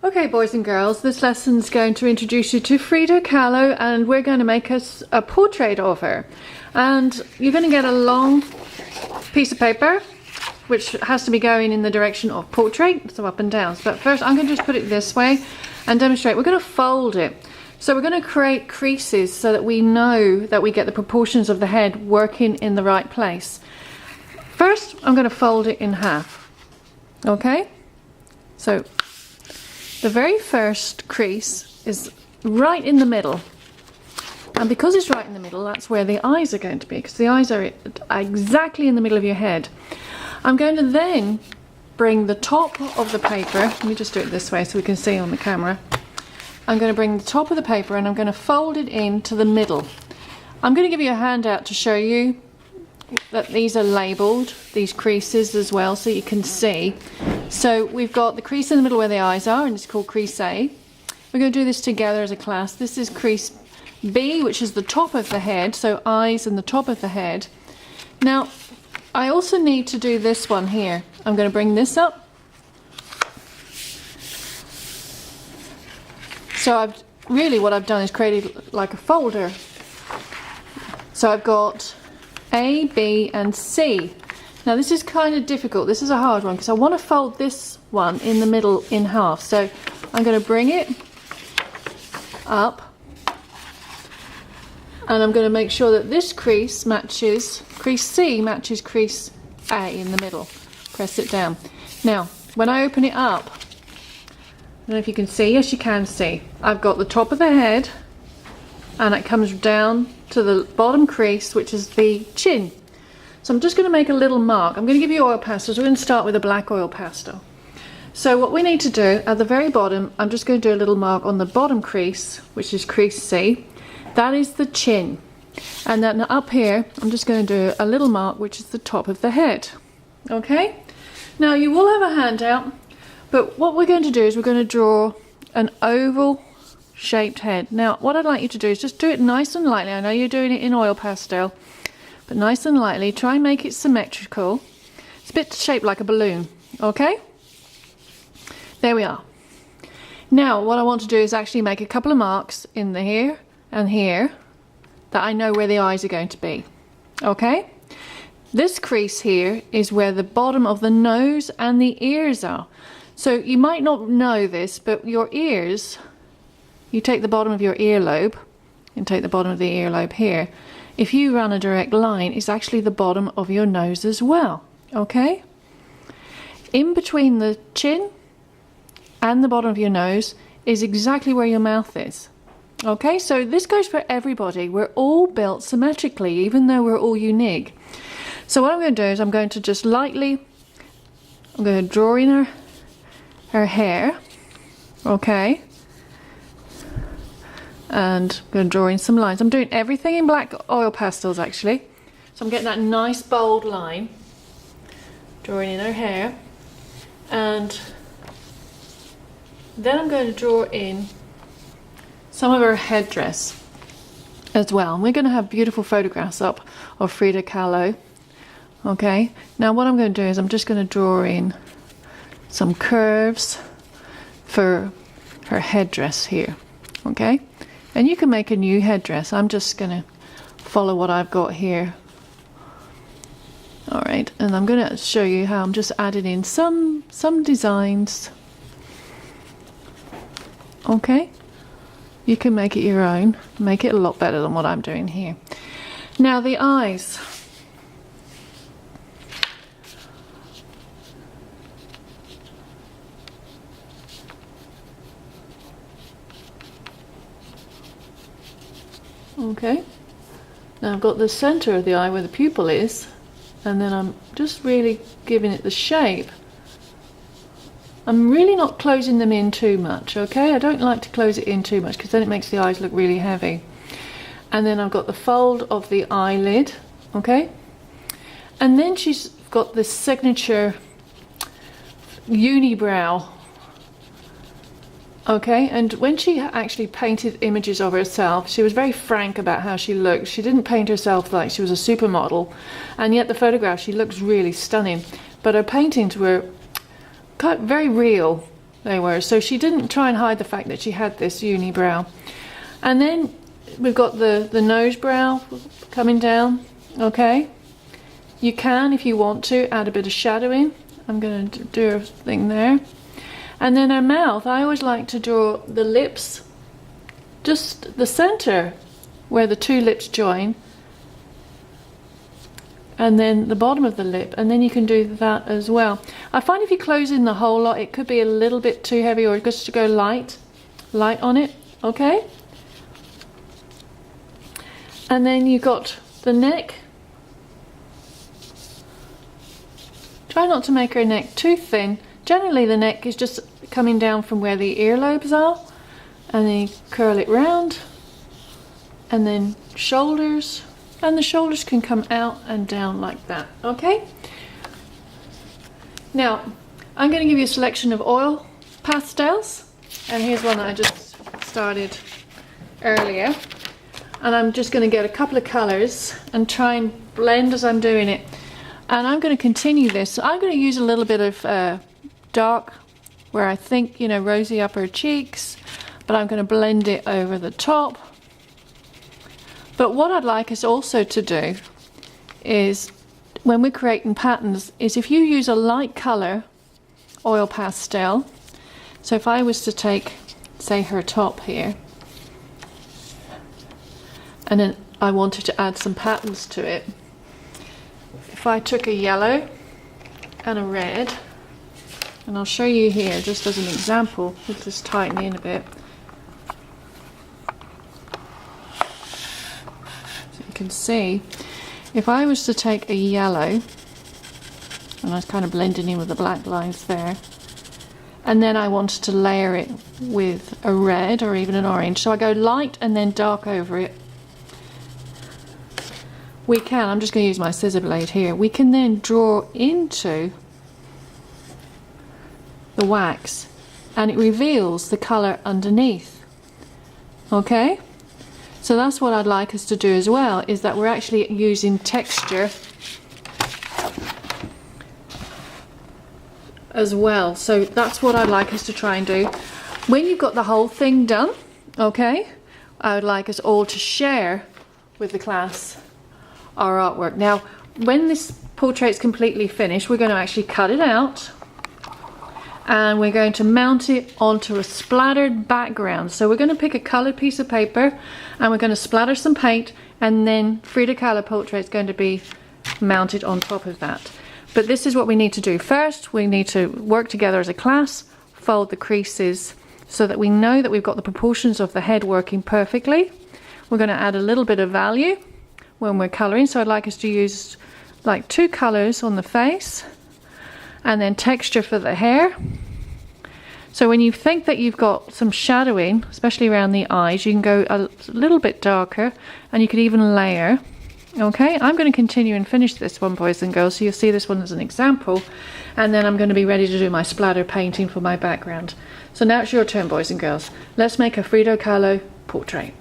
Okay, boys and girls, this lesson's going to introduce you to Frida Kahlo, and we're going to make us a portrait of her. And you're going to get a long piece of paper, which has to be going in the direction of portrait, so up and down. But first I'm going to just put it this way and demonstrate. We're going to fold it. So we're going to create creases so that we know that we get the proportions of the head working in the right place. First, I'm going to fold it in half. Okay? So the very first crease is right in the middle. And because it's right in the middle, that's where the eyes are going to be, because the eyes are exactly in the middle of your head. I'm going to then bring the top of the paper, let me just do it this way so we can see on the camera. I'm going to bring the top of the paper and I'm going to fold it into the middle. I'm going to give you a handout to show you that these are labelled, these creases as well, so you can see. So we've got the crease in the middle where the eyes are, and it's called crease A. We're going to do this together as a class. This is crease B, which is the top of the head, so eyes and the top of the head. Now, I also need to do this one here. I'm going to bring this up. So what I've done is created like a folder. So I've got A, B and C. Now this is kind of difficult, this is a hard one, because I want to fold this one in the middle in half. So I'm going to bring it up and I'm going to make sure that this crease matches, crease C matches crease A in the middle. Press it down. Now when I open it up, I don't know if you can see, yes you can see, I've got the top of the head and it comes down to the bottom crease, which is the chin. So I'm just going to make a little mark. I'm going to give you oil pastels. We're going to start with a black oil pastel. So what we need to do at the very bottom, I'm just going to do a little mark on the bottom crease, which is crease C. That is the chin. And then up here, I'm just going to do a little mark, which is the top of the head. Okay? Now you will have a handout, but what we're going to do is we're going to draw an oval shaped head. Now what I'd like you to do is just do it nice and lightly. I know you're doing it in oil pastel, but nice and lightly. Try and make it symmetrical. It's a bit shaped like a balloon. Okay? There we are. Now what I want to do is actually make a couple of marks in the here and here that I know where the eyes are going to be. Okay? This crease here is where the bottom of the nose and the ears are. So you might not know this, but your ears, you take the bottom of your earlobe and take the bottom of the earlobe here. If you run a direct line, it's actually the bottom of your nose as well. Okay? In between the chin and the bottom of your nose is exactly where your mouth is. Okay, so this goes for everybody. We're all built symmetrically, even though we're all unique. So what I'm going to do is I'm going to just lightly, I'm going to draw in her hair. Okay? And I'm going to draw in some lines. I'm doing everything in black oil pastels actually. So I'm getting that nice bold line. Drawing in her hair. And then I'm going to draw in some of her headdress as well. And we're going to have beautiful photographs up of Frida Kahlo. Okay, now what I'm going to do is I'm just going to draw in some curves for her headdress here. Okay, and you can make a new headdress. I'm just going to follow what I've got here. Alright, and I'm going to show you how I'm just adding in some designs. Okay, you can make it your own, make it a lot better than what I'm doing here. Now the eyes. Okay, now I've got the center of the eye where the pupil is, and then I'm just really giving it the shape. I'm really not closing them in too much, okay? I don't like to close it in too much because then it makes the eyes look really heavy. And then I've got the fold of the eyelid, okay? And then she's got this signature unibrow. Okay, and when she actually painted images of herself, she was very frank about how she looked. She didn't paint herself like she was a supermodel, and yet the photograph, she looks really stunning. But her paintings were very real. they were. So she didn't try and hide the fact that she had this unibrow. And then we've got the nose brow coming down, okay? You can, if you want to, add a bit of shadowing. I'm going to do a thing there. And then her mouth, I always like to draw the lips, just the center where the two lips join, and then the bottom of the lip, and then you can do that as well. I find if you close in the whole lot, it could be a little bit too heavy, or just to go light on it, okay? And then you got the neck. Try not to make her neck too thin. Generally the neck is just coming down from where the earlobes are, and then you curl it round, and then shoulders, and the shoulders can come out and down like that, okay? Now I'm going to give you a selection of oil pastels, and here's one that I just started earlier, and I'm just going to get a couple of colors and try and blend as I'm doing it. And I'm going to continue this. So I'm going to use a little bit of dark where I think, you know, rosy upper cheeks, but I'm going to blend it over the top. But what I'd like us also to do is, when we're creating patterns, is if you use a light color oil pastel, so if I was to take, say, her top here, and then I wanted to add some patterns to it, if I took a yellow and a red, and I'll show you here just as an example, let's just tighten in a bit. So you can see, if I was to take a yellow, and I was kind of blending in with the black lines there, and then I wanted to layer it with a red or even an orange, so I go light and then dark over it. We can, I'm just going to use my scissor blade here, we can then draw into the wax and it reveals the colour underneath, okay? So that's what I'd like us to do as well, is that we're actually using texture as well. So that's what I'd like us to try and do. When you've got the whole thing done, okay, I would like us all to share with the class our artwork. Now when this portrait's completely finished, we're going to actually cut it out and we're going to mount it onto a splattered background. So we're going to pick a coloured piece of paper and we're going to splatter some paint, and then Frida Kahlo portrait is going to be mounted on top of that. But this is what we need to do. First we need to work together as a class, fold the creases so that we know that we've got the proportions of the head working perfectly. We're going to add a little bit of value when we're colouring, so I'd like us to use like 2 colours on the face and then texture for the hair. So when you think that you've got some shadowing, especially around the eyes, you can go a little bit darker and you could even layer. Okay, I'm going to continue and finish this one, boys and girls, so you'll see this one as an example, and then I'm going to be ready to do my splatter painting for my background. So now it's your turn, boys and girls. Let's make a Frida Kahlo portrait.